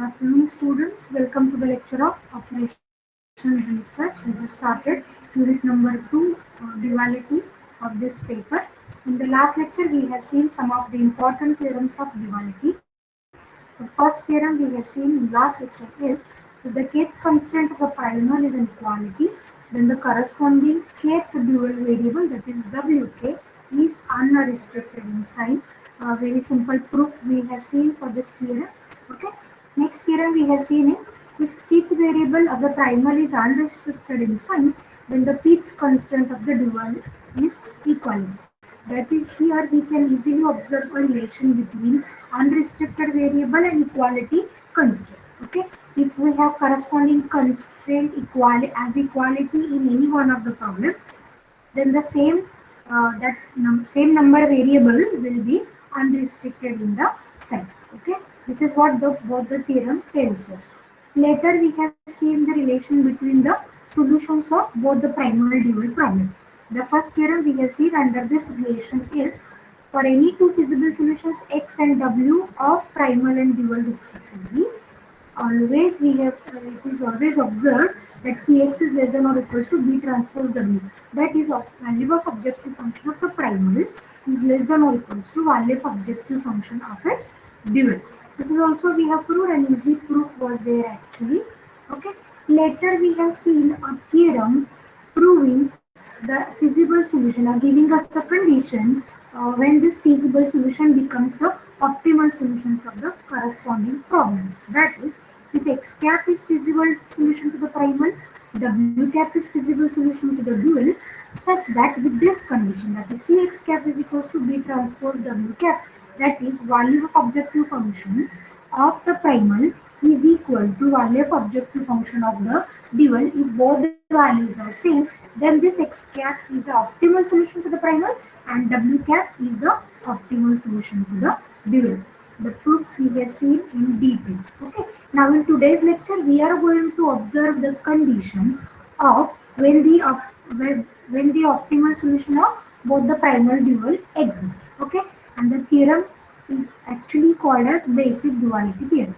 afternoon, students. Welcome to the lecture of Operations Research. We have started unit number 2, duality of this paper. In the last lecture, we have seen some of the important theorems of duality. The first theorem we have seen in last lecture is if the kth constant of the primal is an equality, then the corresponding kth dual variable, that is Wk, is unrestricted in sign. A very simple proof we have seen for this theorem. Okay. Next theorem we have seen is if pth variable of the primal is unrestricted in sign, then the pth constant of the dual is equality. That is, here we can easily observe a relation between unrestricted variable and equality constraint. Okay, if we have corresponding constraint equality in any one of the problem, then the same number variable will be unrestricted in the set. Okay, this is what the both the theorem tells us. Later we have seen the relation between the solutions of both the primal dual problem. The first theorem we have seen under this relation is for any two feasible solutions x and w of primal and dual respectively, always we have it is always observed that Cx is less than or equals to B transpose W. That is, value of objective function of the primal is less than or equals to value of objective function of its dual. This is also we have proved, an easy proof was there actually. Okay. Later we have seen a theorem proving the feasible solution or giving us the condition when this feasible solution becomes the optimal solutions of the corresponding problems. That is, if x cap is feasible solution to the primal, w cap is feasible solution to the dual, such that with this condition, that is Cx cap is equals to B transpose W cap, that is value of objective function of the primal is equal to value of objective function of the dual. If both the values are same, then this x cap is the optimal solution to the primal and w cap is the optimal solution to the dual. The proof we have seen in detail. Okay. Now in today's lecture, we are going to observe the condition of when the optimal solution of both the primal dual exist. Okay. And the theorem is actually called as basic duality theorem.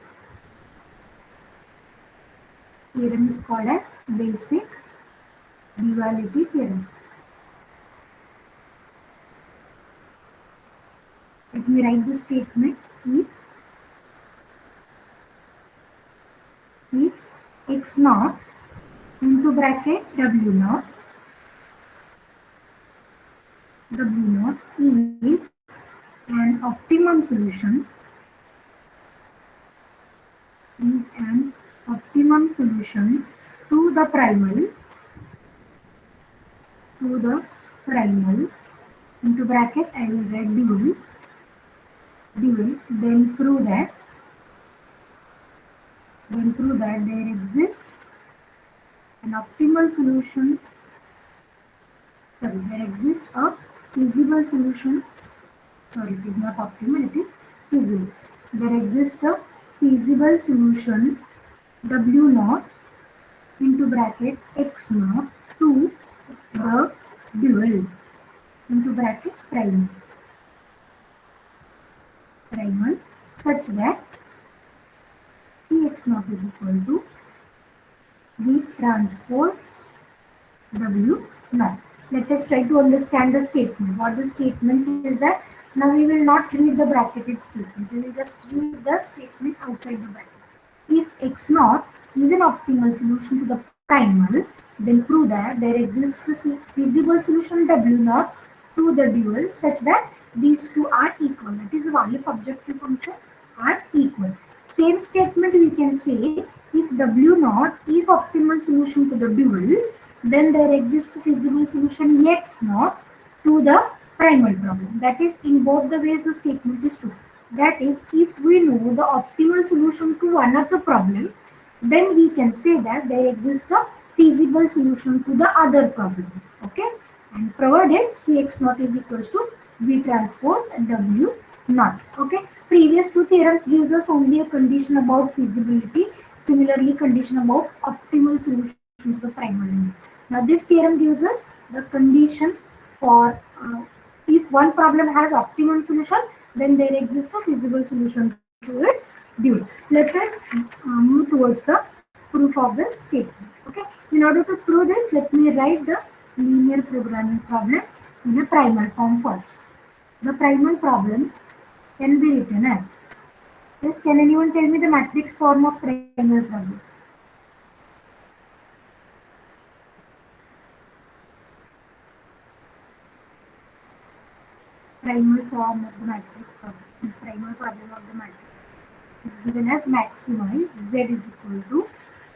Theorem is called as basic duality theorem. Let me write the statement. If x naught into bracket w naught is an optimum solution to the primal into bracket I will write dual, then prove that there exists an optimal solution, there exists a feasible solution, it is not optimal, it is feasible. There exists a feasible solution W naught into bracket x naught to the dual into bracket primal such that Cx naught is equal to V transpose W naught. Let us try to understand the statement. What the statement is that now we will not read the bracketed statement. We will just read the statement outside the bracket. If x naught is an optimal solution to the primal, then prove that there exists a feasible solution W naught to the dual such that these two are equal. That is, the value of objective function are equal. Same statement we can say if W naught is optimal solution to the dual, then there exists a feasible solution x naught to the primal problem. That is, in both the ways the statement is true. That is, if we know the optimal solution to one of the problem, then we can say that there exists a feasible solution to the other problem. Okay, and provided Cx naught is equals to V transpose W naught. Okay, previous two theorems gives us only a condition about feasibility. Similarly, condition about optimal solution to the primal. Now this theorem gives us the condition for if one problem has optimum solution, then there exists a feasible solution to its dual. Let us move towards the proof of this statement. Okay. In order to prove this, let me write the linear programming problem in a primal form first. The primal problem can be written as, yes, can anyone tell me the matrix form of primal problem? Primal form of the matrix problem. Primal problem of the matrix is given as maximum z is equal to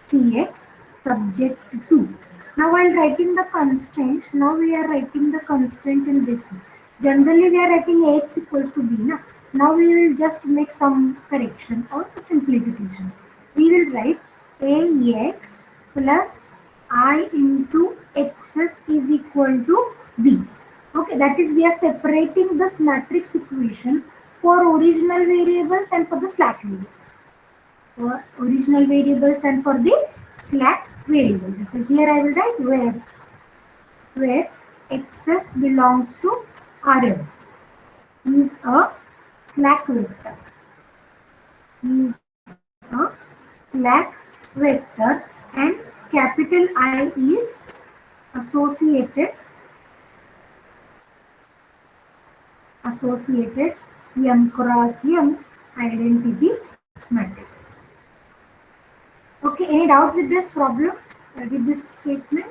cx subject to. Now while writing the constraints, now we are writing the constraint in this way. Generally we are writing ax equals to b. Now we will just make some correction or simplification. We will write ax plus I into xs is equal to b. Okay, that is we are separating this matrix equation for original variables and for the slack variables. For original variables and for the slack variable. So here I will write where xs belongs to Rm is a slack vector. Is a slack vector and capital I is associated M cross M identity matrix. Okay, any doubt with this problem, with this statement?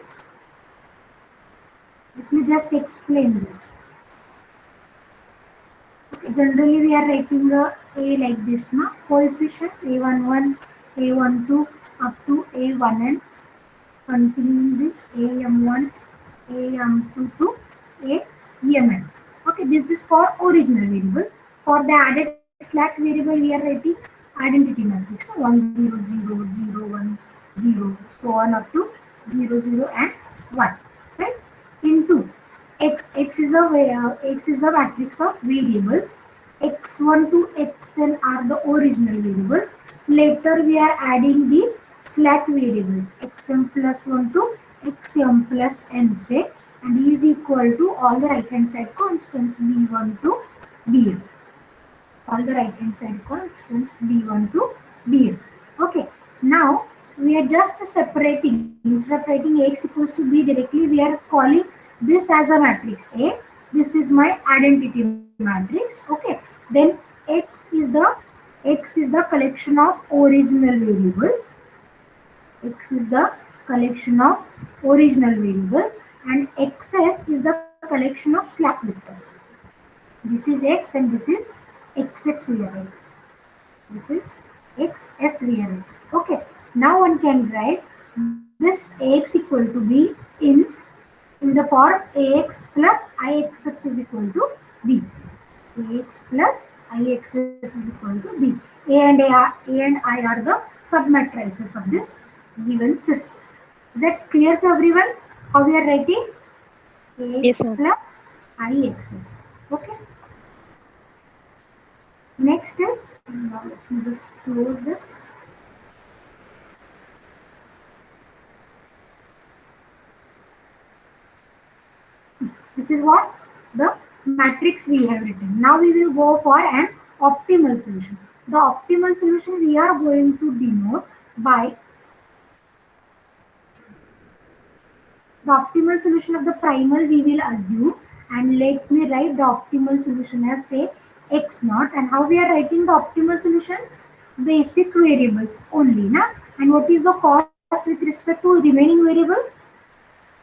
Let me just explain this. Okay, generally we are writing a like this, na? Coefficients A11, A12 up to A1n, continuing this AM1, AM2 to AMN. Okay, this is for original variables. For the added slack variable, we are writing identity matrix 1 0 0 0 1 0 so on up to 0 0 and 1, right? Into x is a matrix of variables. X1 to xn are the original variables. Later we are adding the slack variables xm plus 1 to xm plus n say, and is equal to all the right hand side constants b1 to bn. All the right hand side constants b1 to bn. Okay, now we are just separating, instead of writing x equals to b directly, we are calling this as a matrix A. This is my identity matrix. Okay, then x is the collection of original variables. X is the collection of original variables and xs is the collection of slack vectors. This is x and this is xx we are writing. This is xs we are writing. Okay, now one can write this ax equal to b in the form ax plus ixx is equal to b. Ax plus ixx is equal to b. A and I are the submatrices of this given system. Is that clear to everyone? How we are writing? Yes, Ax ma'am. plus ixx. Okay. Next is, now let me just close this. This is what the matrix we have written. Now we will go for an optimal solution. The optimal solution we are going to denote by the optimal solution of the primal we will assume, and let me write the optimal solution as say x naught. And how we are writing the optimal solution? Basic variables only, na? And what is the cost with respect to remaining variables?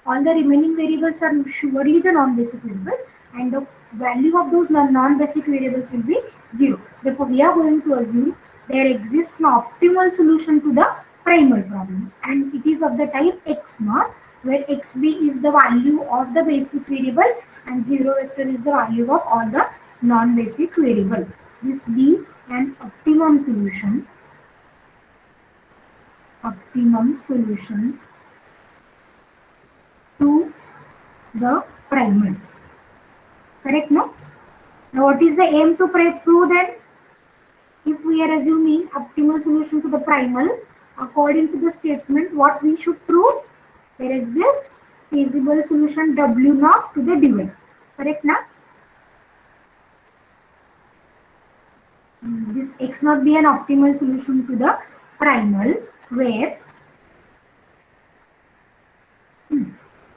All the remaining variables are surely the non-basic variables, and the value of those non-basic variables will be 0. Therefore, we are going to assume there exists an optimal solution to the primal problem, and it is of the type x naught, where xb is the value of the basic variable and 0 vector is the value of all the non-basic variable. This be an optimum solution to the primal. Correct, no? Now, what is the aim to prove then? If we are assuming optimal solution to the primal, according to the statement, what we should prove? There exists feasible solution W naught to the dual. Correct, na? this x not be an optimal solution to the primal, where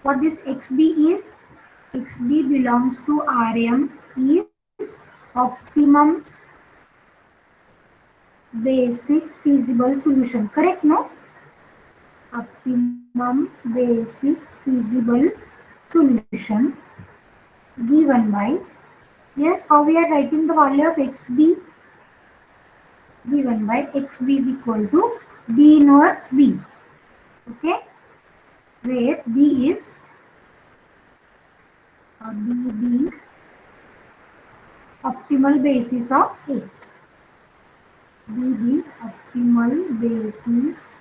what this xb is, xb belongs to Rm is optimum basic feasible solution. Correct, no? Optimum basic feasible solution given by, yes, how we are writing the value of xb, given by xb is equal to b inverse b. Okay, where b is b being optimal basis of a, b being optimal basis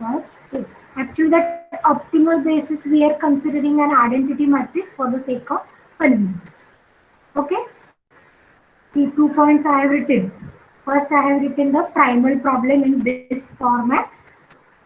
of a. Actually, that optimal basis we are considering an identity matrix for the sake of convenience. Okay. See, 2 points I have written. First, I have written the primal problem in this format.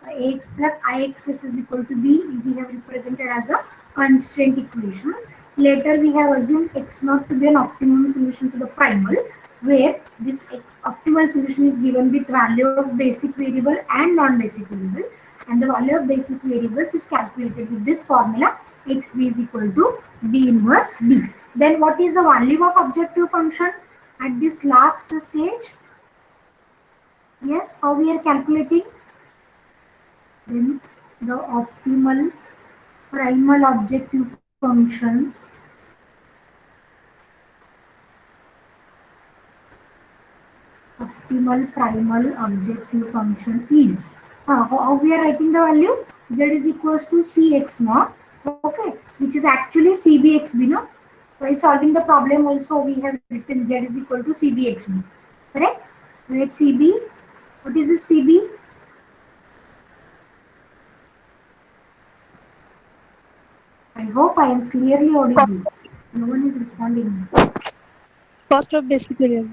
Ax plus ixs is equal to b. We have represented as a constraint equations. Later, we have assumed x naught to be an optimum solution to the primal, where this optimal solution is given with value of basic variable and non-basic variable, and the value of basic variables is calculated with this formula xb is equal to b inverse b. Then what is the value of objective function at this last stage? Yes, how we are calculating? Then the optimal primal objective function is, how we are writing the value? Z is equals to cx naught, okay, which is actually cbxb, no? While solving the problem also we have written z is equal to cbxb, correct? Where cb, what is this cb? I hope I am clearly audible. No one is responding. Cost of basic variable.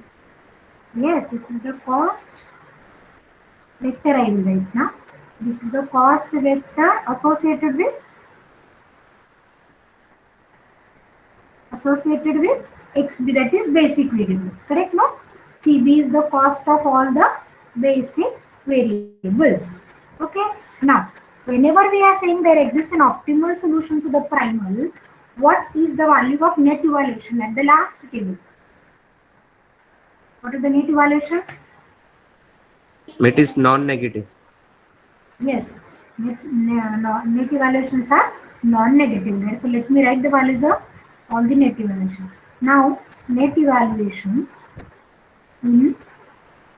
Yes, this is the cost vector I will write now. This is the cost vector associated with xb, that is basic variable. Correct, no? Cb is the cost of all the basic variables. Okay. Now, whenever we are saying there exists an optimal solution to the primal, what is the value of net evaluation at the last table? What are the net evaluations? It is non-negative. Yes, net evaluations are non-negative. Therefore, let me write the values of all the net evaluation. Now, net evaluations in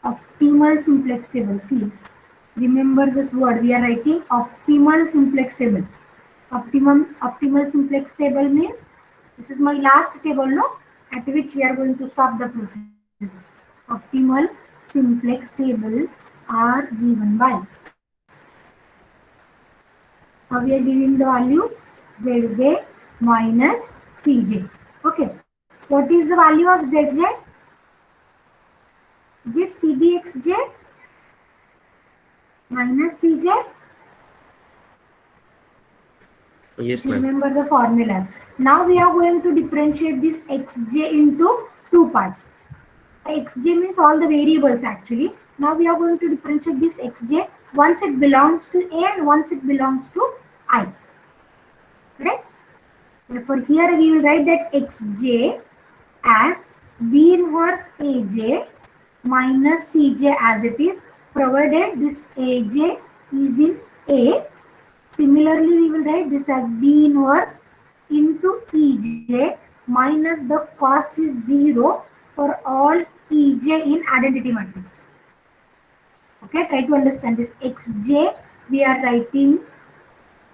optimal simplex table. See, remember this word. We are writing optimal simplex table. Optimal simplex table means this is my last table, no? At which we are going to stop the process. Optimal simplex table are given by, we are giving the value zj minus cj. Okay, what is the value of zj? Is it cbxj minus cj? Yes, ma'am. Remember the formulas. Now we are going to differentiate this xj into two parts. Xj means all the variables actually. Now we are going to differentiate this xj once it belongs to a and once it belongs to I. Correct? Therefore, here we will write that xj as b inverse aj minus cj as it is, provided this aj is in A. Similarly, we will write this as b inverse into ej minus the cost is 0 for all ej in identity matrix. Okay, try to understand this xj. We are writing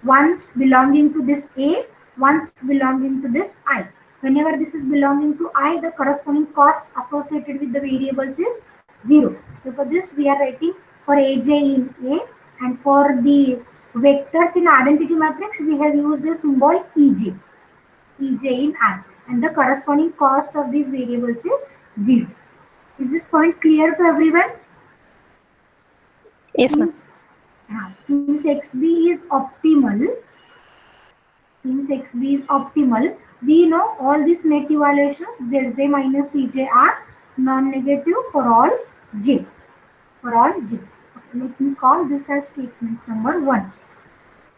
once belonging to this A, once belonging to this I. Whenever this is belonging to I, the corresponding cost associated with the variables is 0. So for this we are writing for aj in A, and for the vectors in identity matrix we have used the symbol ej in I, and the corresponding cost of these variables is 0. Is this point clear to everyone? Yes, ma'am. Since xb is optimal, we know all these net evaluations zj minus cj are non-negative for all j. For all j. Okay, let me call this as statement number 1.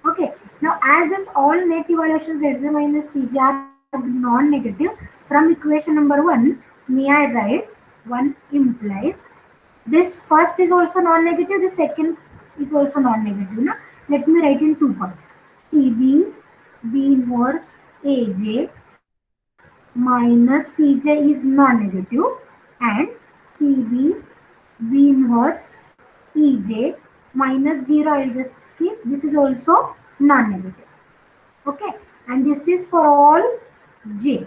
Okay, now as this all net evaluations Zj minus Cj are non-negative, from equation number 1, may I write 1 implies this first is also non-negative, the second is also non-negative. Now, let me write in 2 parts. Cb B inverse Aj minus Cj is non-negative and Cb B inverse Ej minus 0, I'll just skip. This is also non-negative. Okay, and this is for all j.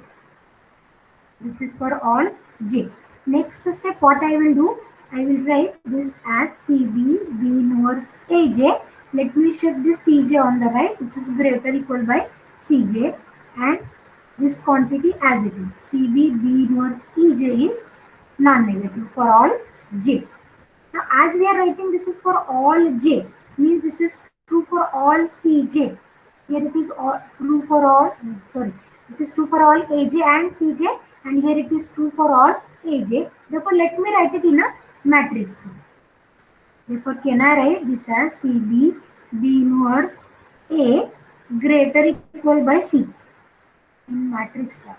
This is for all j. Next step, what I will do, I will write this as Cb B inverse Aj. Let me shift this Cj on the right, which is greater equal by Cj, and this quantity as it is. Cb B inverse Ej is non-negative for all j. Now, as we are writing, this is for all j, means this is true for all Cj. Here it is all true for all, sorry, this is true for all Aj and Cj, and here it is true for all Aj. Therefore, let me write it in a matrix form. Therefore, can I write this as Cb B inverse A greater equal by C in matrix form?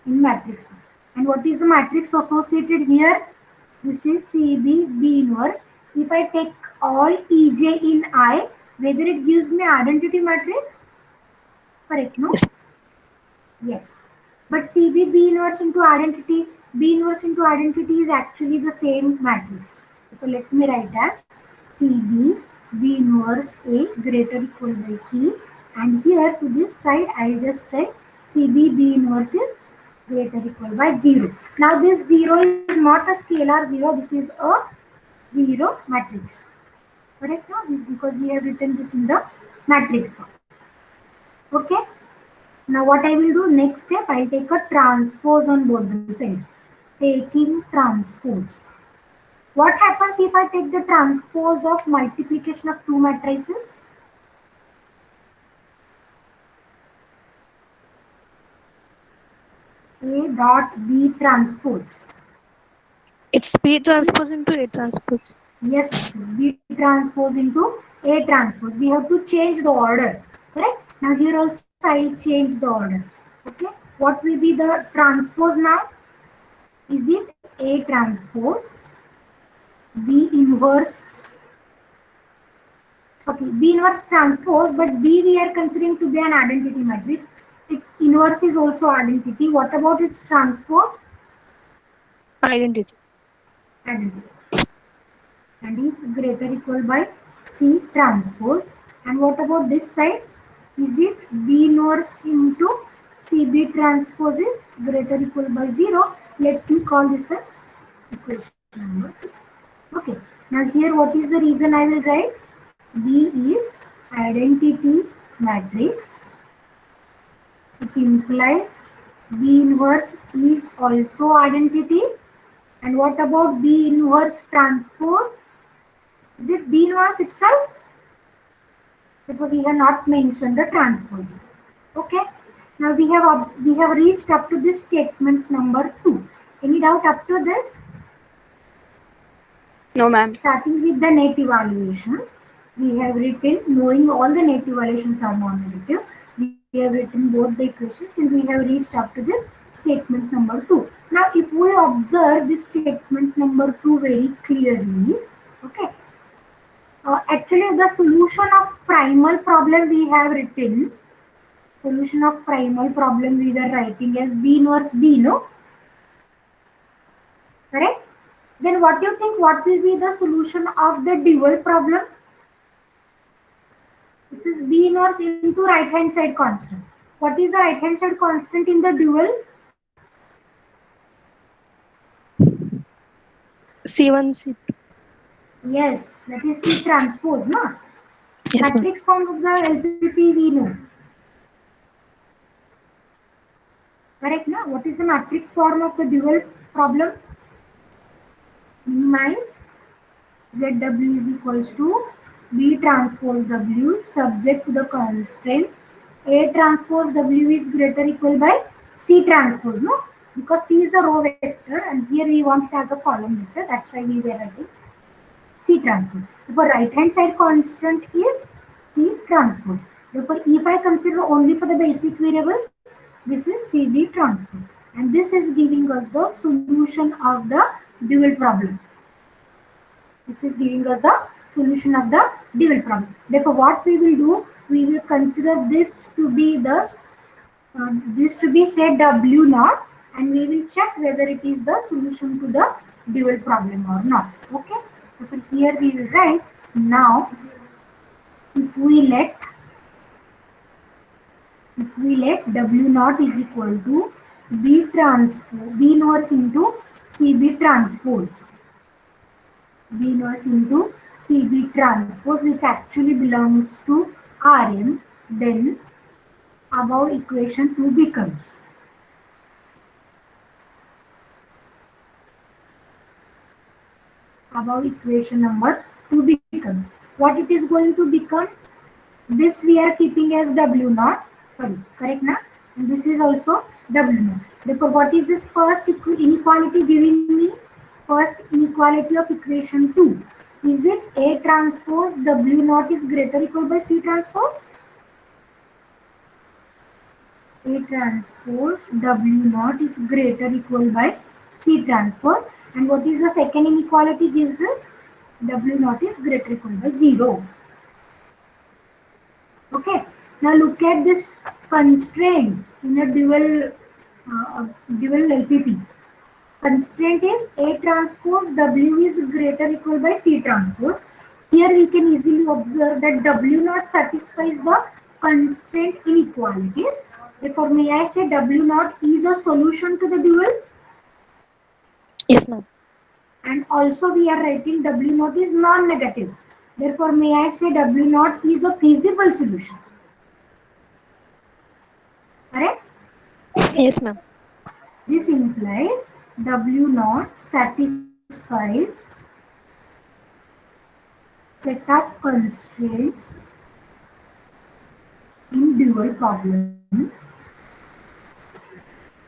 In matrix form. And what is the matrix associated here? This is Cb B inverse. If I take all Ej in I, whether it gives me identity matrix? Correct, no? Yes. Yes. But Cb B inverse into identity, B inverse into identity is actually the same matrix. So let me write as Cb B inverse A greater equal by C, and here to this side I'll just write Cb B inverse is greater equal by 0. Now this 0 is not a scalar 0, this is a 0 matrix. Correct now? Because we have written this in the matrix form. Okay. Now what I will do, next step, I will take a transpose on both the sides. Taking transpose. What happens if I take the transpose of multiplication of two matrices? A dot B transpose. It's B transpose into A transpose. Yes, this is B transpose into A transpose. We have to change the order. Correct? Now here also I will change the order. Okay. What will be the transpose now? Is it A transpose B inverse? Okay, B inverse transpose, but B we are considering to be an identity matrix. Its inverse is also identity. What about its transpose? Identity. Identity. And is greater equal by C transpose. And what about this side? Is it B inverse into CB transpose is greater equal by 0? Let me call this as equation number 2. Okay. Now here what is the reason I will write? B is identity matrix. It implies B inverse is also identity. And what about B inverse transpose? Is it B inverse itself? Therefore, we have not mentioned the transpose. Okay. Now we have reached up to this statement number 2. Any doubt up to this? No, ma'am. Starting with the net evaluations, we have written, knowing all the net evaluations are non-negative, we have written both the equations and we have reached up to this statement number 2. Now, if we observe this statement number 2 very clearly, okay, actually the solution of primal problem we have written, solution of primal problem we were writing as B inverse B, no? Correct? Then what do you think, what will be the solution of the dual problem? This is B inverse into right hand side constant. What is the right hand side constant in the dual? C1, C2. Yes, that is C transpose, no? Yes, ma'am. Matrix form of the LPP we know. Correct, no? What is the matrix form of the dual problem? Minimize ZW is equals to B transpose W subject to the constraints A transpose W is greater equal by C transpose, no? Because C is a row vector and here we want it as a column vector. That's why we were writing C transpose. Therefore, right hand side constant is C transpose. Therefore, if I consider only for the basic variables, this is CB transpose. And this is giving us the solution of the dual problem. This is giving us the solution of the dual problem. Therefore, what we will do, we will consider this to be say W naught, and we will check whether it is the solution to the dual problem or not. Okay. So here we will write now if we let W naught is equal to B transpose B inverse into CB transpose. B inverse into CB transpose, which actually belongs to Rm, then above equation 2 becomes what it is going to become. This we are keeping as W naught, sorry, correct now, and this is also W naught. Therefore, what is this first inequality giving me? First inequality of equation 2. Is it A transpose W naught is greater equal by C transpose? A transpose W naught is greater equal by C transpose. And what is the second inequality gives us? W naught is greater equal by 0. Okay. Now look at this constraints in a dual LPP. Constraint is A transpose W is greater equal by C transpose. Here we can easily observe that W naught satisfies the constraint inequalities. Therefore, may I say W naught is a solution to the dual? Yes, ma'am. And also we are writing W naught is non-negative. Therefore, may I say W naught is a feasible solution? Correct? Yes, ma'am. This implies W naught satisfies set of constraints in dual problem.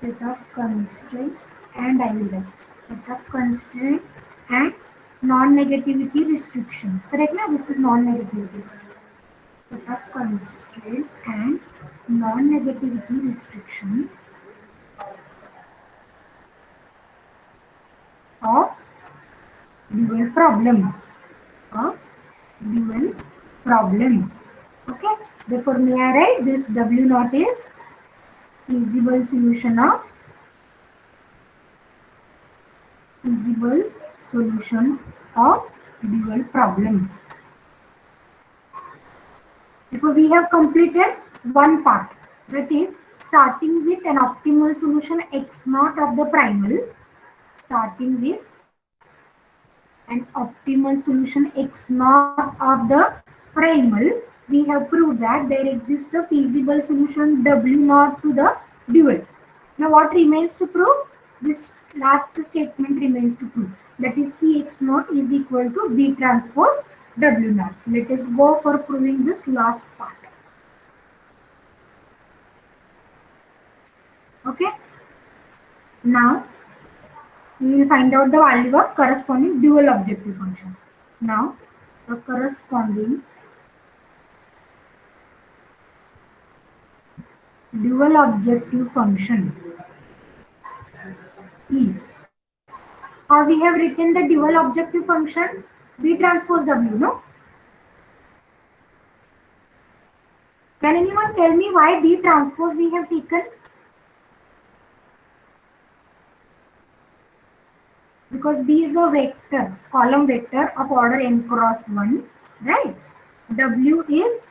Set of constraints, and I will write set of constraint and non-negativity restrictions. Correct? Now this is non-negativity. Set of constraint and non-negativity restriction of dual problem. Okay. Therefore, may I write this W naught is feasible solution of dual problem. Therefore, we have completed one part, that is starting with an optimal solution x naught of the primal. Starting with an optimal solution x naught of the primal, we have proved that there exists a feasible solution W naught to the dual. Now what remains to prove? This last statement remains to prove, that is Cx naught is equal to B transpose W naught. Let us go for proving this last part. Okay. Now we will find out the value of corresponding dual objective function. Now the corresponding dual objective function is, or we have written the dual objective function B transpose W, no? Can anyone tell me why B transpose we have taken? Because B is a vector, column vector of order n cross 1, right? W is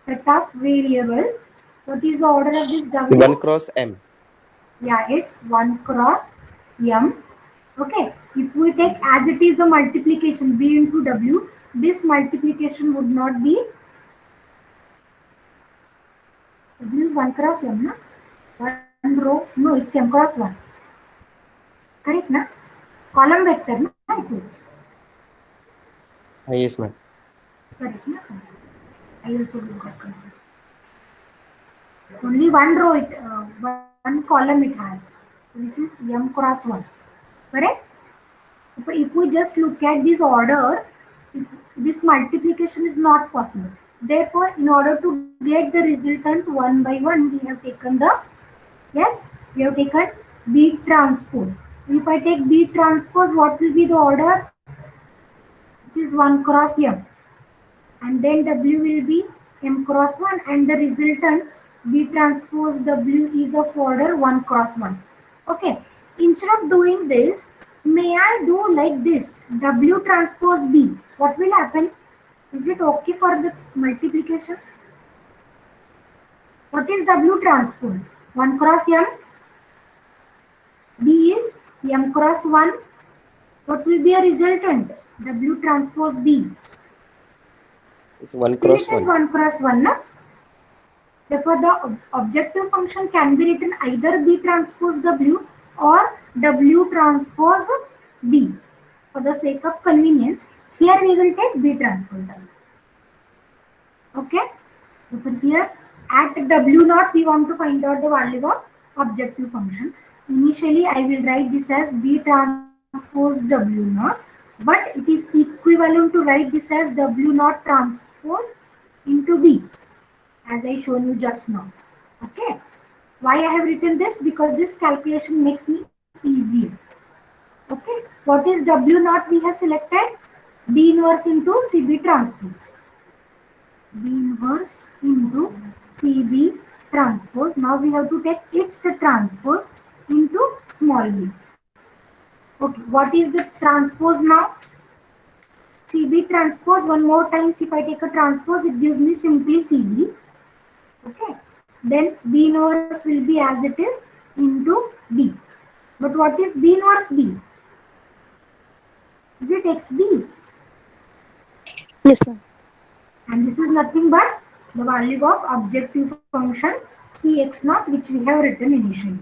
set of variables. What is the order of this W? 1 cross M. Yeah, it's 1 cross M. Okay, if we take as it is a multiplication B into W, this multiplication would not be W is 1 cross M, na? One row, no, it's M cross 1. Correct, na? Column vector, na? It is. Yes, ma'am. Correct, na? I also got confused. Only one row, one column it has. This is m cross 1. Correct? If we just look at these orders, this multiplication is not possible. Therefore, in order to get the resultant one by one, we have taken the, yes, we have taken B transpose. If I take B transpose, what will be the order? This is 1 cross m. And then W will be m cross 1, and the resultant B transpose W is of order 1 cross 1. Okay, instead of doing this, may I do like this, W transpose B? What will happen? Is it okay for the multiplication? What is W transpose? 1 cross m. B is m cross 1. What will be a resultant? W transpose B. It's 1 Still cross it is 1. 1 cross 1, no? Therefore, the objective function can be written either B transpose W or W transpose B. For the sake of convenience, here we will take B transpose W. Okay? Therefore, here at W0 we want to find out the value of objective function. Initially, I will write this as B transpose W0, but it is equivalent to write this as W0 transpose into B, as I shown you just now. Okay, why I have written this? Because this calculation makes me easier. Okay, what is W0 we have selected? B inverse into CB transpose. B inverse into CB transpose. Now we have to take its transpose into small b. Okay, what is the transpose now? CB transpose. One more times, if I take a transpose, it gives me simply CB. Okay, then B inverse will be as it is into B. But what is B inverse B? Is it XB? Yes, ma'am. And this is nothing but the value of objective function Cx0, which we have written initially.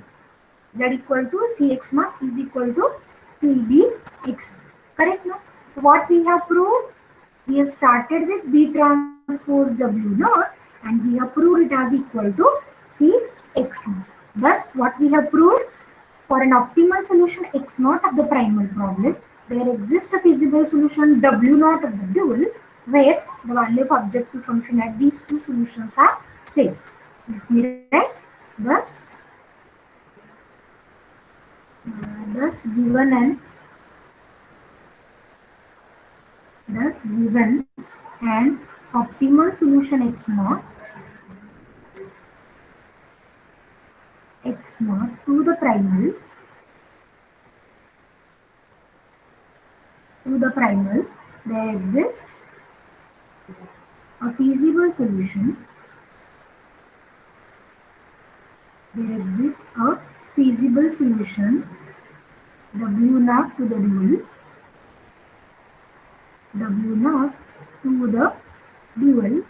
Z equal to Cx0 is equal to CBx. Correct now? So what we have proved? We have started with B transpose W0 and we have proved it as equal to Cx0. Thus, what we have proved? For an optimal solution X0 of the primal problem, there exists a feasible solution W0 of the dual, where the value of objective function at these two solutions are same. Let me write. Thus given an optimal solution X0 to the primal, there exists a feasible solution. There exists a feasible solution W0 to the dual, W0 to the dual,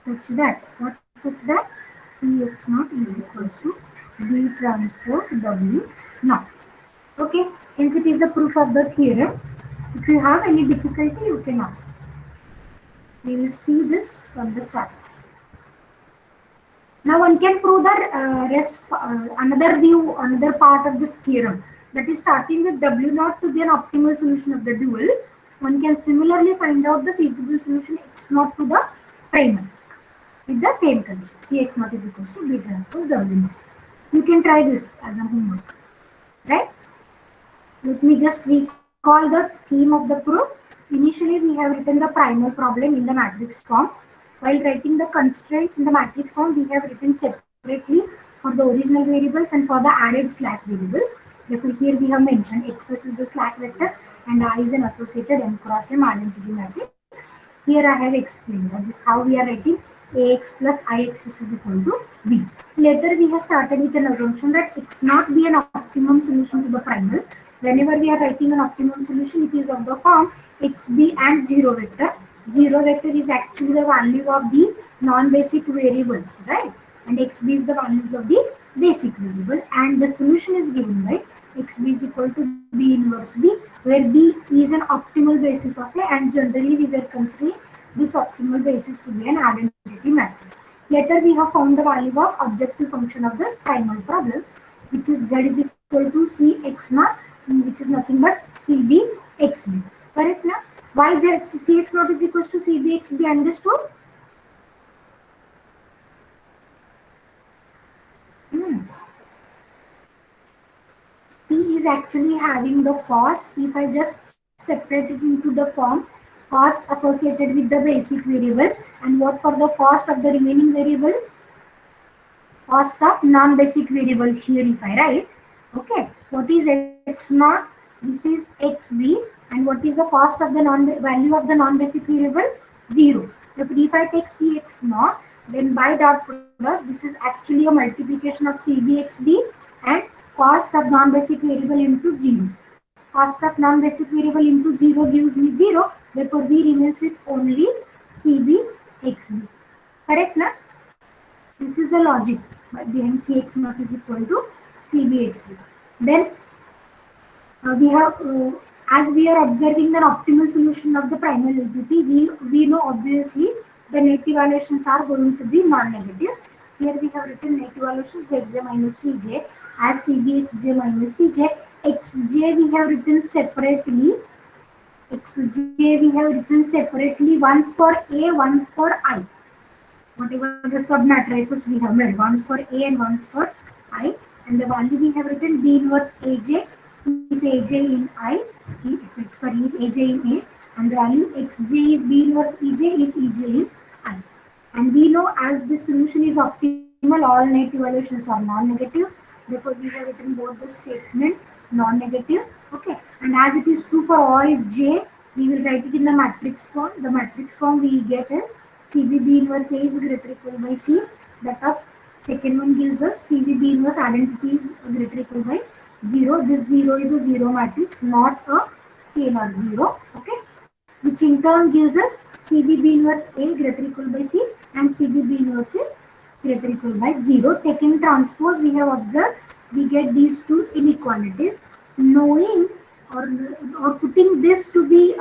such that Px0 is equals to B transpose W0. Okay, hence it is the proof of the theorem. If you have any difficulty, you can ask. We will see this from the start. Now one can prove the another part of this theorem, that is starting with W0 to be an optimal solution of the dual. One can similarly find out the feasible solution X0 to the primal with the same condition. Cx0 is equals to B transpose W0. You can try this as a homework, right? Let me just recall the theme of the proof. Initially, we have written the primal problem in the matrix form. While writing the constraints in the matrix form, we have written separately for the original variables and for the added slack variables. Therefore, here we have mentioned xs is the slack vector and I is an associated m cross m identity matrix. Here I have explained that this is how we are writing ax plus ixs is equal to b. Later, we have started with an assumption that x not be an optimum solution to the primal. Whenever we are writing an optimum solution, it is of the form xb and 0 vector. 0 vector is actually the value of the non-basic variables, right? And xb is the values of the basic variable. And the solution is given by xb is equal to b inverse b, where b is an optimal basis of A, and generally we were considering this optimal basis to be an identity matrix. Later we have found the value of objective function of this primal problem, which is z is equal to cx naught, which is nothing but cb xb. Correct now? Why cx naught is equal to cb xb understood? C is actually having the cost. If I just separate it into the form, cost associated with the basic variable, and what for the cost of the remaining variable? Cost of non-basic variable here if I write. Okay, what is x naught? This is xb, and what is the cost of the value of the non-basic variable? 0. If I take cx naught, then by dot product, this is actually a multiplication of cbxb and cost of non-basic variable into 0. Cost of non-basic variable into 0 gives me 0. Therefore, v remains with only cbxb. Correct na? This is the logic behind cx naught is equal to cbxb. Then we have, as we are observing the optimal solution of the primal LPP, we know obviously the net evaluations are going to be non-negative. Here we have written net evaluation zj minus cj as cbxj minus cj. Xj we have written separately. Xj we have written separately once for a, once for I. Whatever the submatrices we have made, once for A and once for I, and the value we have written B inverse AJ if AJ in I, sorry, if AJ in A, and the value XJ is B inverse EJ if EJ in I. And we know as this solution is optimal, all net evaluations are non-negative. Therefore, we have written both the statement non-negative. Okay, and as it is true for all J, we will write it in the matrix form. The matrix form we get is CBB inverse A is greater equal by C. That of second one gives us CBB inverse identity is greater equal by 0. This 0 is a 0 matrix, not a scalar 0. Okay, which in turn gives us CBB inverse A greater equal by C and CBB inverse is greater equal by 0. Taking transpose, we have observed we get these two inequalities. Knowing or putting this to be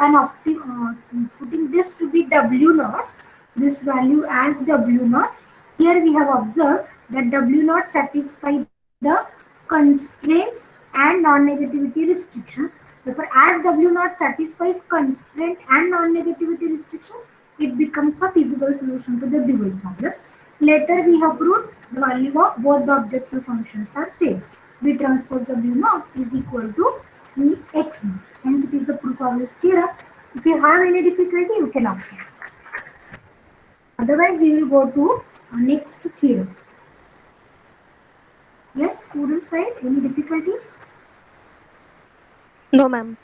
putting this to be W naught, this value as W naught. Here we have observed that W naught satisfies the constraints and non-negativity restrictions. Therefore, as W naught satisfies constraint and non-negativity restrictions, it becomes a feasible solution to the dual problem. Later, we have proved the value of both the objective functions are same. V transpose W naught is equal to Cx naught. Hence, it is the proof of this theorem. If you have any difficulty, you can ask me. Otherwise, we will go to next theorem. Yes, student side, any difficulty? No, ma'am.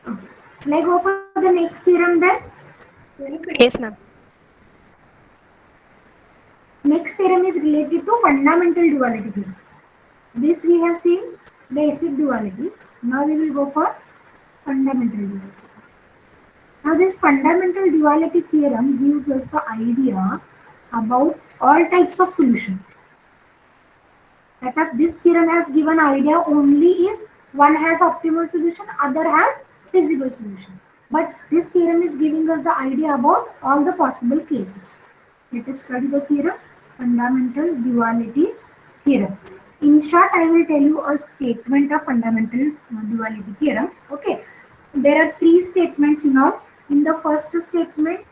Shall I go for the next theorem then? Yes, ma'am. Next theorem is related to fundamental duality theorem. This we have seen basic duality. Now we will go for fundamental duality. Now this fundamental duality theorem gives us the idea about all types of solution. That this theorem has given idea only if one has optimal solution, other has feasible solution. But this theorem is giving us the idea about all the possible cases. Let us study the theorem, fundamental duality theorem. In short, I will tell you a statement of fundamental duality theorem. Okay, there are three statements now. In the first statement,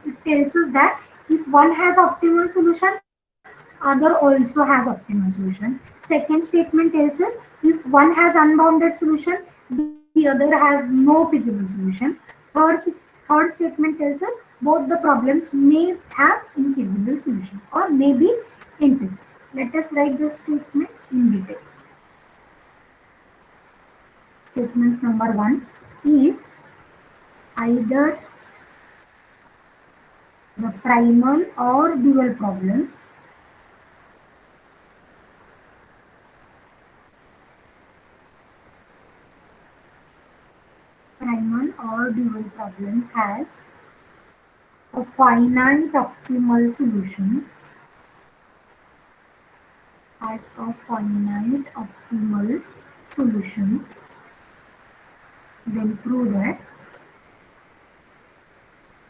it tells us that if one has optimal solution, other also has optimal solution. Second statement tells us if one has unbounded solution, the other has no feasible solution. Third statement tells us both the problems may have infeasible solution or may be infeasible. Let us write the statement in detail. Statement number 1. If either the primal or dual problem has a finite optimal solution, then prove that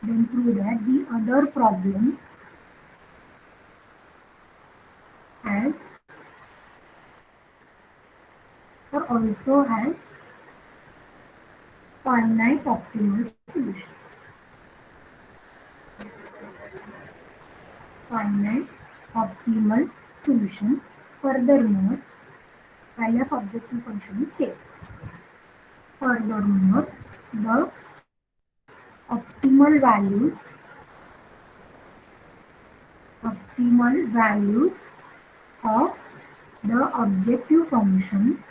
the other problem has or also has finite optimal solution. Finite optimal solution. Furthermore, value of objective function is safe. Furthermore, the optimal values of the objective function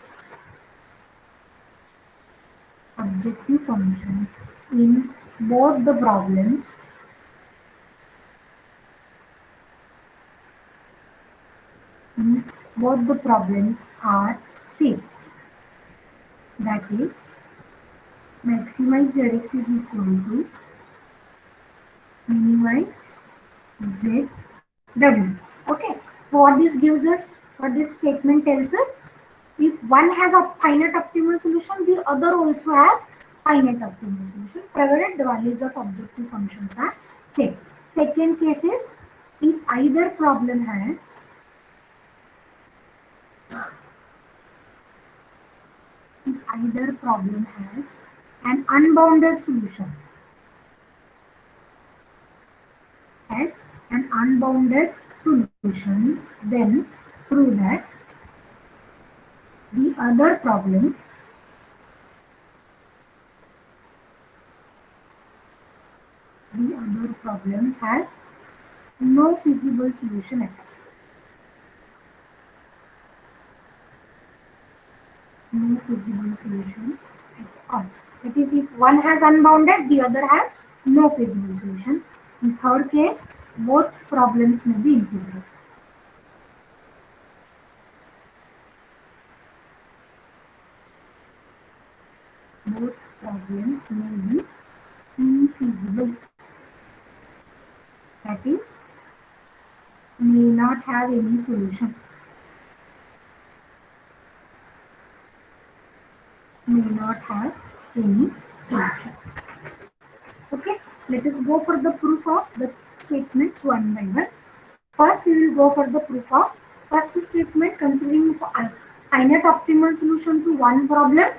in both the problems are same. That is, maximize Zx is equal to minimize Zw. Okay. What this gives us, what this statement tells us, if one has a finite optimal solution, the other also has finite optimal solution, provided the values of objective functions are same. Second case is if either problem has an unbounded solution, then prove that the other problem has no feasible solution at all. No feasible solution at all. That is, if one has unbounded, the other has no feasible solution. In third case, both problems may be infeasible. Both problems may be infeasible. That is, may not have any solution. May not have any solution. Okay, let us go for the proof of the statements one by one. First, we will go for the proof of first statement. Considering finite optimal solution to one problem,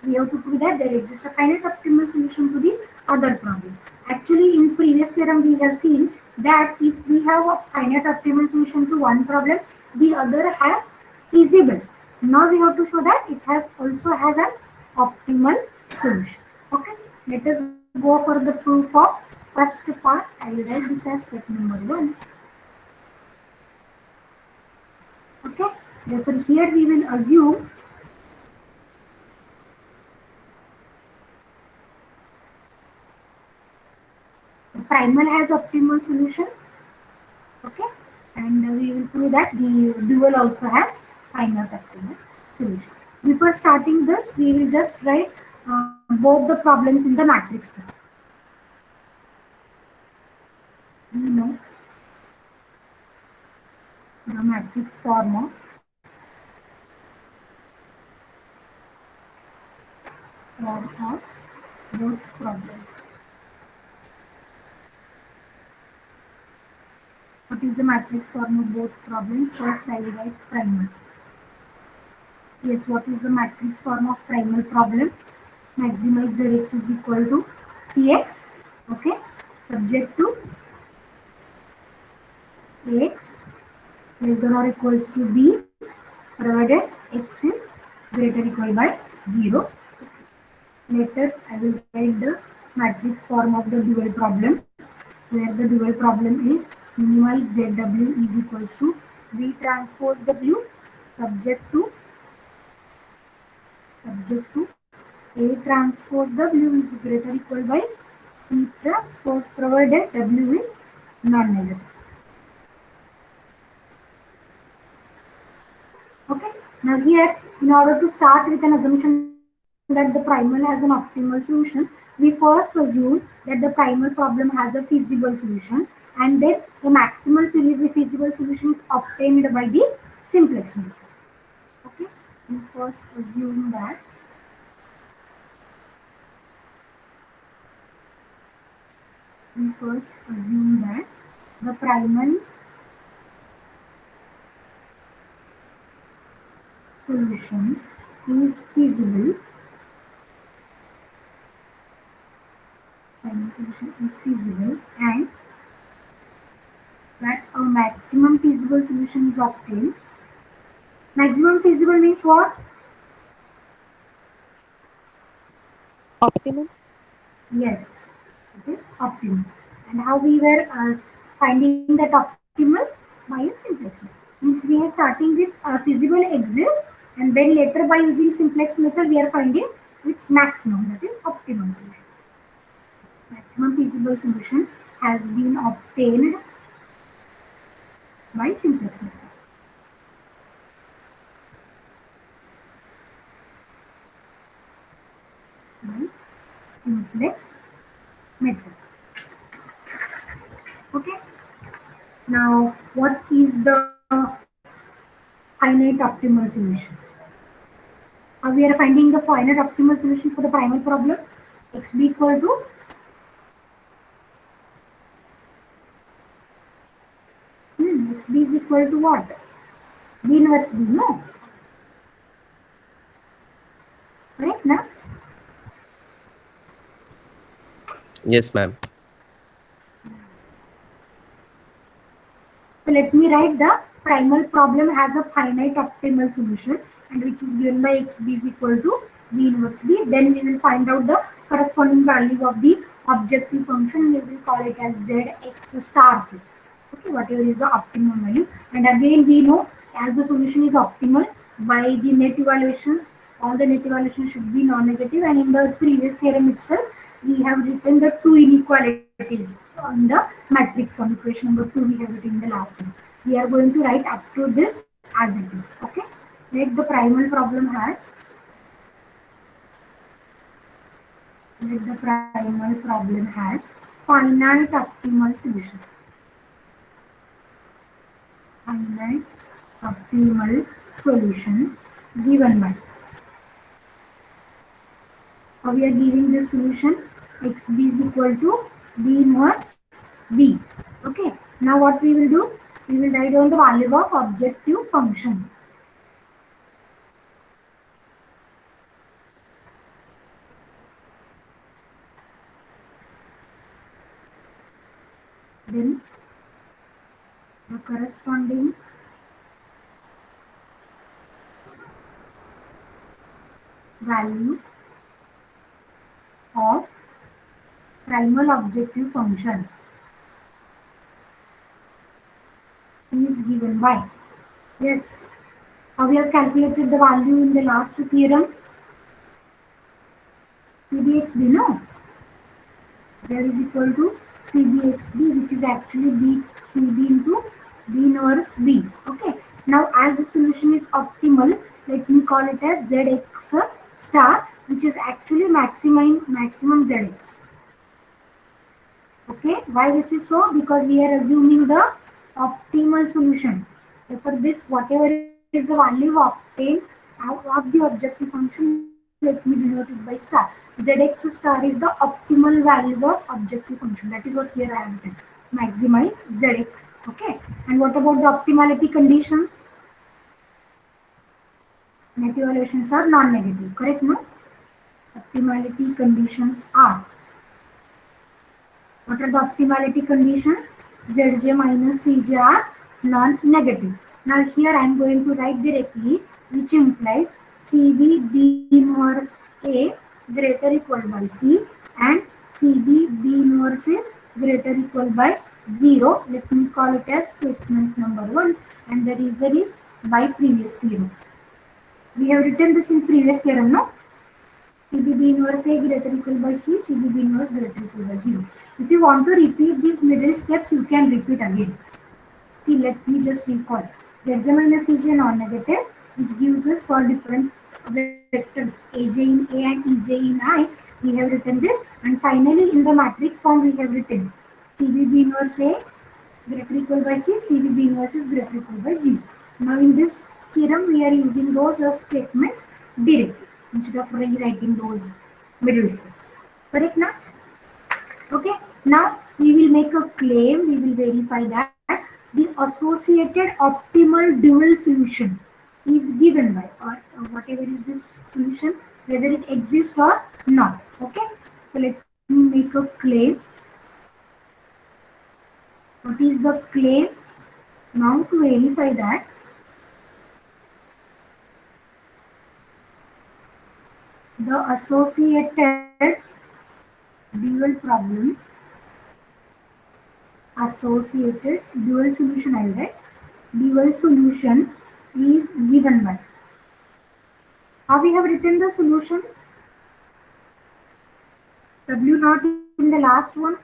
we have to prove that there exists a finite optimal solution to the other problem. Actually, in previous theorem, we have seen that if we have a finite optimal solution to one problem, the other has feasible. Now we have to show that it also has an optimal solution. Okay, let us go for the proof of first part. I will write this as step number 1. Okay, therefore here we will assume the primal has optimal solution. Okay, and we will prove that the dual also has finite optimal solution. Before starting this, we will just write both the problems in the matrix form. We know the matrix form of both problems. What is the matrix form of both problems? First, I will write primal. Yes, what is the matrix form of primal problem? Maximize Zx is equal to Cx. Okay, subject to Ax less than or equals to B, provided x is greater or equal by 0. Later, I will write the matrix form of the dual problem, where the dual problem is minimize Zw is equals to V transpose W, subject to A transpose W is greater or equal by E transpose, provided W is non-negative. Okay. Now here, in order to start with an assumption that the primal has an optimal solution, we first assume that the primal problem has a feasible solution, and then the maximal feasible solution is obtained by the simplex method. Okay. We first assume that the primal solution is feasible. Final solution is feasible and that a maximum feasible solution is obtained. Maximum feasible means what? Optimum. Yes, okay, optimal. And how we were finding that optimal? By a simplex method. Means we are starting with feasible exists and then later by using simplex method we are finding its maximum, that is optimum solution. Maximum feasible solution has been obtained by simplex method. By simplex method. Okay. Now, what is the finite optimal solution? We are finding the finite optimal solution for the primal problem. Xb equal to xb is equal to what? B inverse B, no? Correct, na? Yes, ma'am. So let me write the primal problem has a finite optimal solution and which is given by xb is equal to B inverse B. Then we will find out the corresponding value of the objective function. We will call it as zx star c. Okay, whatever is the optimum value. And again we know as the solution is optimal by the net evaluations, all the net evaluations should be non-negative, and in the previous theorem itself we have written the two inequalities on the matrix on equation number 2 we have written in the last one. We are going to write up to this as it is. Okay, let the primal problem has finite optimal solution. Finite optimal solution given by we are giving this solution xb is equal to b inverse b. Okay, now what we will do, we will write down the value of objective function. Then the corresponding value of primal objective function is given by, yes, we have calculated the value in the last theorem, cbxb, no? Z is equal to cbxb, which is actually bcb into b inverse b. Okay, now as the solution is optimal, let me call it as zx star, which is actually maximum zx. Okay, why this is so? Because we are assuming the optimal solution. Therefore, this whatever is the value obtained of the objective function, let me denote it by star. Zx star is the optimal value of objective function. That is what here I have written. Maximize Zx. Okay. And what about the optimality conditions? Net evaluations are non-negative. Correct, no? Optimality conditions are. What are the optimality conditions? Zj minus Cj are non-negative. Now here I am going to write directly, which implies Cb B inverse A greater equal by C and Cb B inverse is greater equal by 0. Let me call it as statement number 1, and the reason is by previous theorem. We have written this in previous theorem, no? CBB inverse A greater equal by C, CBB inverse greater equal by 0. If you want to repeat these middle steps, you can repeat again. See, let me just recall. Zj minus Cj non-negative, which gives us for different vectors Aj in A and Ej in I. We have written this, and finally in the matrix form we have written CBB inverse A greater equal by C, CBB inverse is greater equal by 0. Now in this theorem, we are using those statements directly instead of rewriting those middle steps. Correct now? Okay. Now we will make a claim. We will verify that the associated optimal dual solution is given by, or whatever is this solution, whether it exists or not. Okay, so let me make a claim. What is the claim? Now to verify that, the associated dual problem, associated dual solution, I will write, dual solution is given by. How we have written the solution? W naught in the last one.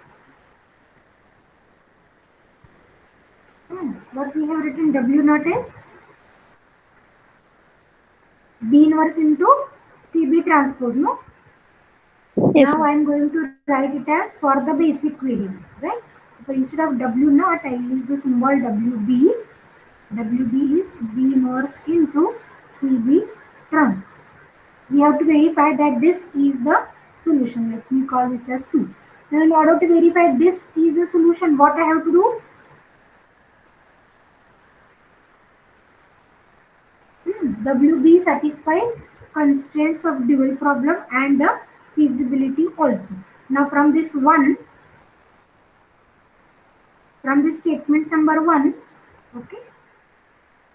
What we have written, W naught is B inverse into CB transpose, no? Yes, Now I ma'am. am going to write it as for the basic variables, right? So instead of W naught, I use the symbol WB. WB is B inverse into CB transpose. We have to verify that this is the solution. Let me call this as 2. Now in order to verify this is a solution, what I have to do? WB satisfies constraints of dual problem and the feasibility also. Now from this statement number 1, okay,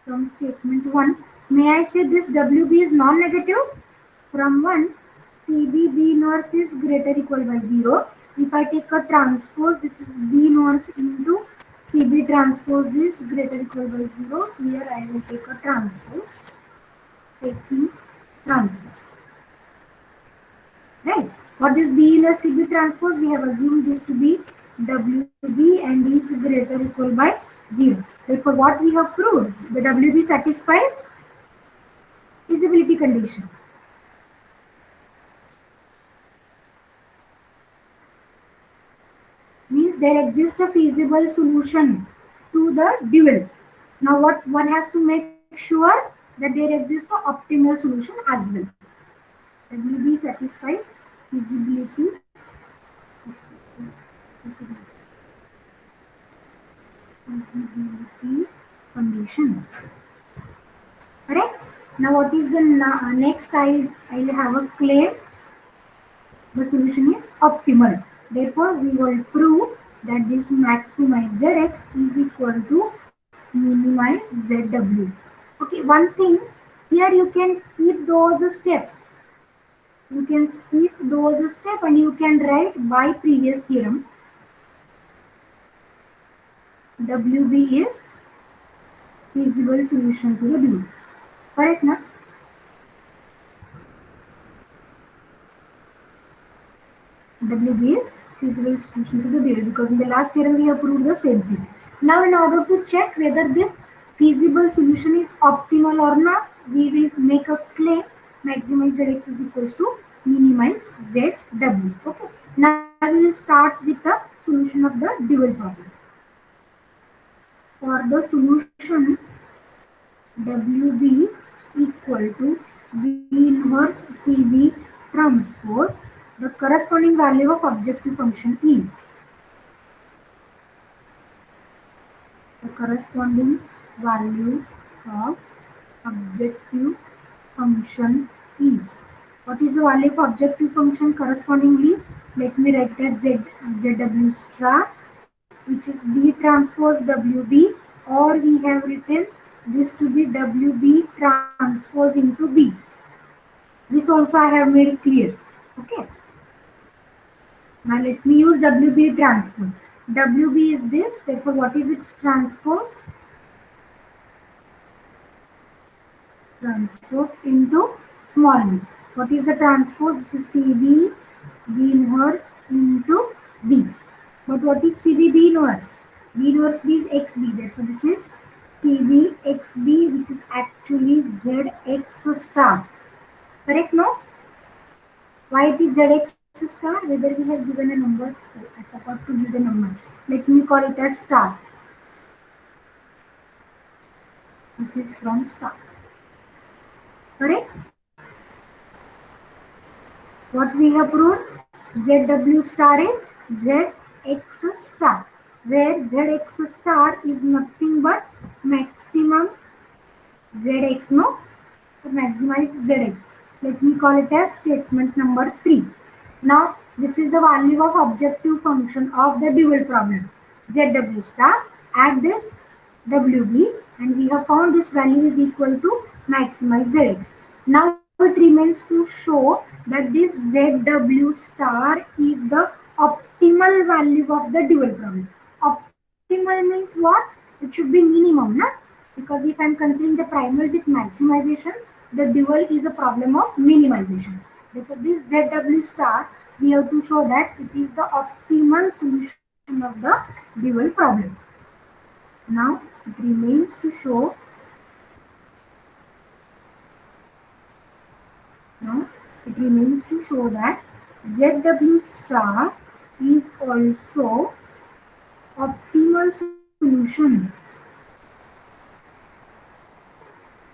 from statement 1, may I say this WB is non-negative? From 1, CB B inverse is greater equal by 0. If I take a transpose, this is B inverse into CB transpose is greater equal by 0. Here I will take a transpose, taking transpose. Right? What is B inverse CB transpose? We have assumed this to be WB and is greater equal by 0. Therefore, what we have proved? The WB satisfies feasibility condition. Means there exists a feasible solution to the dual. Now, what one has to make sure that there exists an optimal solution as well. WB satisfies feasibility condition. Correct? Now what is the next? I'll have a claim. The solution is optimal. Therefore, we will prove that this maximize Zx is equal to minimize Zw. Okay, one thing here, you can skip those steps. You can skip those steps and you can write by previous theorem. WB is feasible solution to the dual. Correct, na? WB is feasible solution to the dual, because in the last theorem we have proved the same thing. Now in order to check whether this feasible solution is optimal or not, we will make a claim maximize Zx is equals to minimize Zw. Okay. Now we will start with the solution of the dual problem. For the solution WB equal to B inverse CB transpose, the corresponding value of objective function is, the corresponding value of objective function is, what is the value of objective function correspondingly? Let me write that ZW star, which is B transpose WB, or we have written this to be WB transpose into B. This also I have made it clear. Okay. Now let me use WB transpose. WB is this, therefore what is its transpose? Transpose into small b. What is the transpose? This is CB B inverse into B. But what is CB B inverse? B inverse B is XB, therefore this is CB XB, which is actually ZX star. Correct, no? Why it is ZX star? Whether we have given a number, I forgot to give the number. Let me call it as star. This is from star. Correct? What we have proved? ZW star is ZX star, where ZX star is nothing but maximum zx, no? To maximize zx. Let me call it as statement number 3. Now, this is the value of objective function of the dual problem. ZW star at this WB, and we have found this value is equal to maximize Zx. Now it remains to show that this ZW star is the optimal value of the dual problem. Optimal means what? It should be minimum, na? Because if I am considering the primal with maximization, the dual is a problem of minimization. Therefore, this ZW star, we have to show that it is the optimal solution of the dual problem. Now, it remains to show that ZW star is also optimal solution.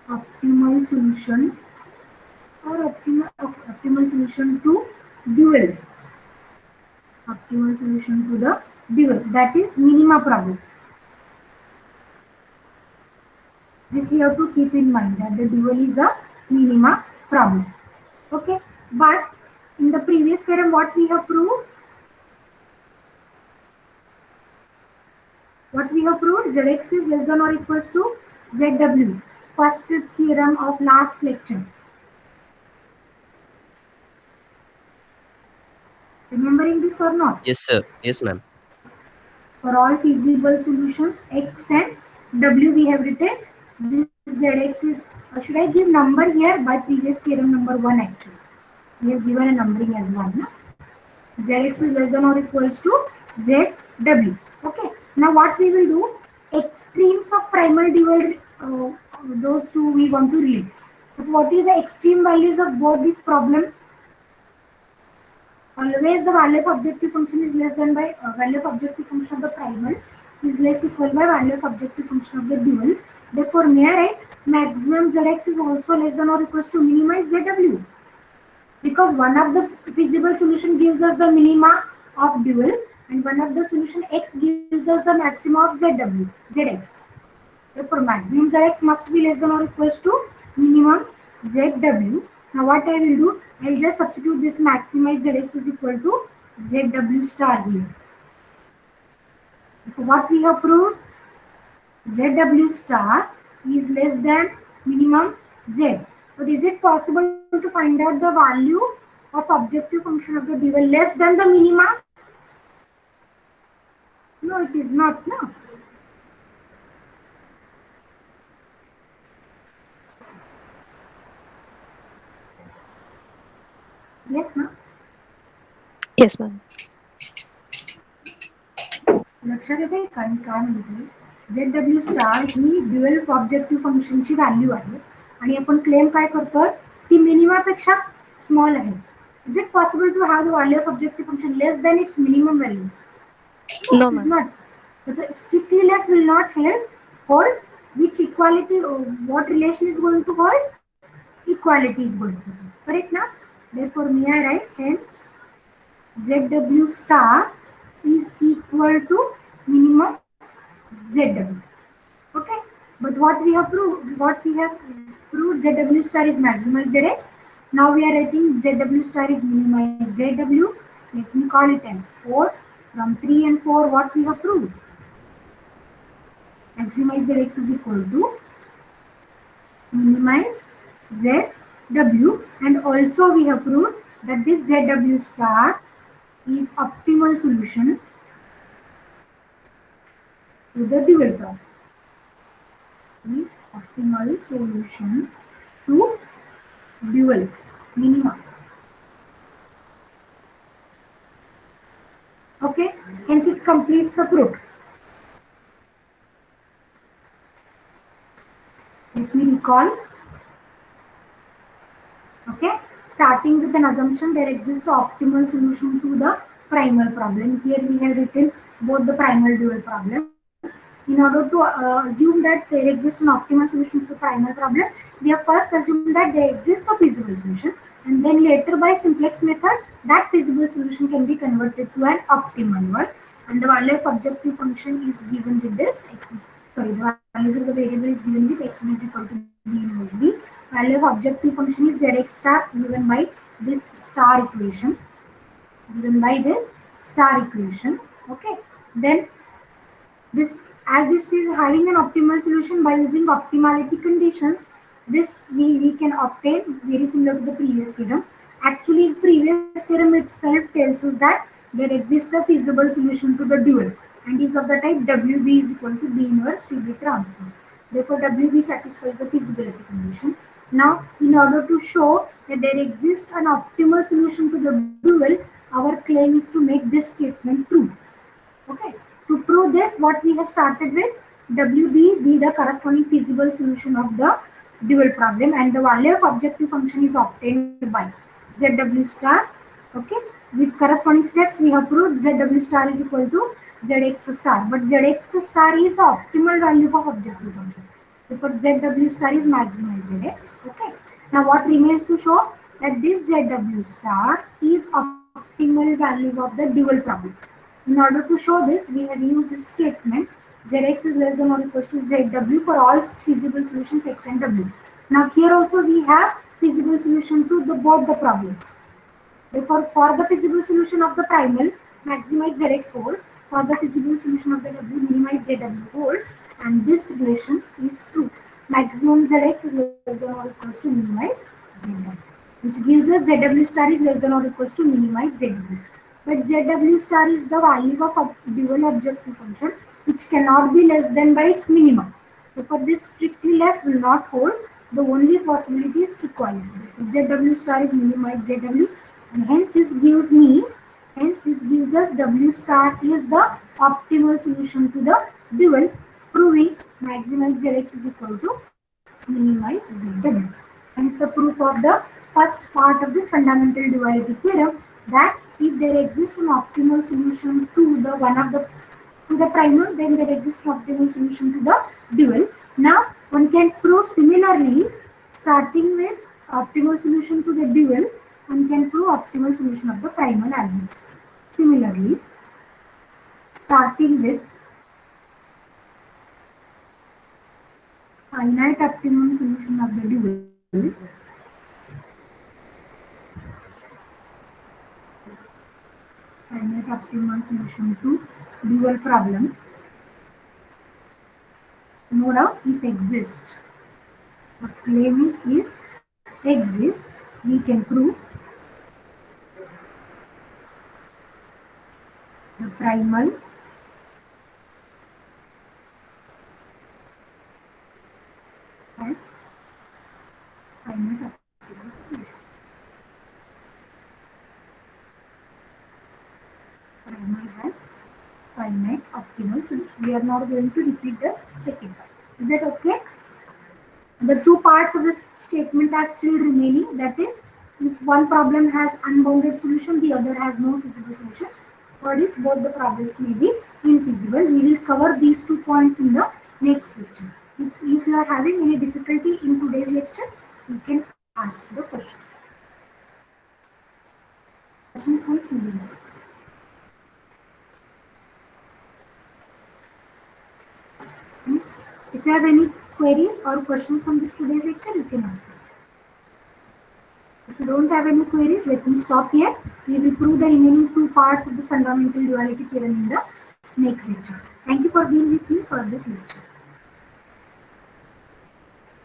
Optimal solution to dual. Optimal solution to the dual, that is minima problem. This you have to keep in mind that the dual is a minima problem. Okay, but in the previous theorem, what we have proved? Zx is less than or equals to Zw. First theorem of last lecture. Remembering this or not? Yes, sir. Yes, ma'am. For all feasible solutions, x and w we have written this Zx is, should I give number here? By previous theorem number 1 actually. We have given a numbering as 1. No? Zx is less than or equals to Zw. Okay. Now what we will do? Extremes of primal dual, those two we want to relate. But what is the extreme values of both this problem? Always the value of objective function is less than by value of objective function of the primal is less equal by value of objective function of the dual. Therefore, may I write maximum Zx is also less than or equals to minimize Zw, because one of the feasible solution gives us the minima of dual and one of the solution x gives us the maximum of Zx. Therefore, maximum Zx must be less than or equals to minimum Zw. Now what I will do, I will just substitute this maximize Zx is equal to Zw star here. So what we have proved? Zw star is less than minimum Z. But is it possible to find out the value of objective function of the dual less than the minima? No, it is not. No. Yes, no? Yes, ma'am. लक्षात येते काय म्हणते ZW star ही dual objective फंक्शनची value आहे आणि आपण claim काय करतोय ती मिनिमापेक्षा स्मॉल आहे. Is it possible to have the value of objective function less than its minimum value? No, It is ma'am. not. The strictly less will not hold which equality, what relation is going to hold? Equality is going to hold. Correct now? Therefore, may I write hence ZW star is equal to minimum ZW. Okay, but what we have proved? ZW star is maximal Zx. Now we are writing ZW star is minimize Zw. Let me call it as 4. From 3 and 4, what we have proved? Maximize Zx is equal to minimize Zw, and also we have proved that this Zw star is optimal solution to the dual problem. Is optimal solution to dual minima. Okay, hence it completes the proof. Let me recall. Okay, starting with an assumption, there exists an optimal solution to the primal problem. Here we have written both the primal dual problem. In order to assume that there exists an optimal solution to the primal problem, we have first assumed that there exists a feasible solution, and then later by simplex method, that feasible solution can be converted to an optimal one, and the value of objective function is given with this sorry, the values of the variable is given with x is equal to b inverse b. Value of objective function is zx star given by this star equation. Okay. Then this, as this is having an optimal solution by using optimality conditions, this we can obtain very similar to the previous theorem. Actually, previous theorem itself tells us that there exists a feasible solution to the dual and is of the type WB is equal to B inverse CB transpose. Therefore, WB satisfies the feasibility condition. Now, in order to show that there exists an optimal solution to the dual, our claim is to make this statement true. Okay. To prove this, what we have started with, WB be the corresponding feasible solution of the dual problem, and the value of objective function is obtained by ZW star. Okay. With corresponding steps, we have proved ZW star is equal to ZX star, but ZX star is the optimal value of objective function. Therefore, ZW star is maximized ZX. Okay. Now, what remains to show that this ZW star is optimal value of the dual problem. In order to show this, we have used this statement Zx is less than or equal to Zw for all feasible solutions x and w. Now here also we have feasible solution to both the problems. Therefore, for the feasible solution of the primal, maximize Zx whole. For the feasible solution of the w, minimize Zw whole. And this relation is true. Maximum Zx is less than or equal to minimize Zw, which gives us Zw star is less than or equal to minimize Zw. But ZW star is the value of a dual objective function which cannot be less than by its minimum. Therefore, this strictly less will not hold. The only possibility is equality. ZW star is minimized ZW, and hence this gives us W star is the optimal solution to the dual, proving maximize Zx is equal to minimize ZW. Hence the proof of the first part of this fundamental duality theorem, that if there exists an optimal solution to the primal, then there exists an optimal solution to the dual. Now one can prove similarly, starting with optimal solution to the dual, one can prove optimal solution of the primal as well. Similarly, starting with finite optimum solution of the dual, finite optimal solution to dual problem, no doubt if exists. The claim is if exists, we can prove the primal has finite optimal solution. Primal has finite optimal solution. We are not going to repeat this second part. Is that okay? The two parts of this statement are still remaining. That is, if one problem has unbounded solution, the other has no feasible solution. Third is, both the problems may be infeasible. We will cover these 2 points in the next lecture. If you are having any difficulty in today's lecture, you can ask the questions. Questions from students. If you have any queries or questions from this today's lecture, you can ask me. If you don't have any queries, let me stop here. We will prove the remaining 2 parts of this fundamental duality theorem in the next lecture. Thank you for being with me for this lecture.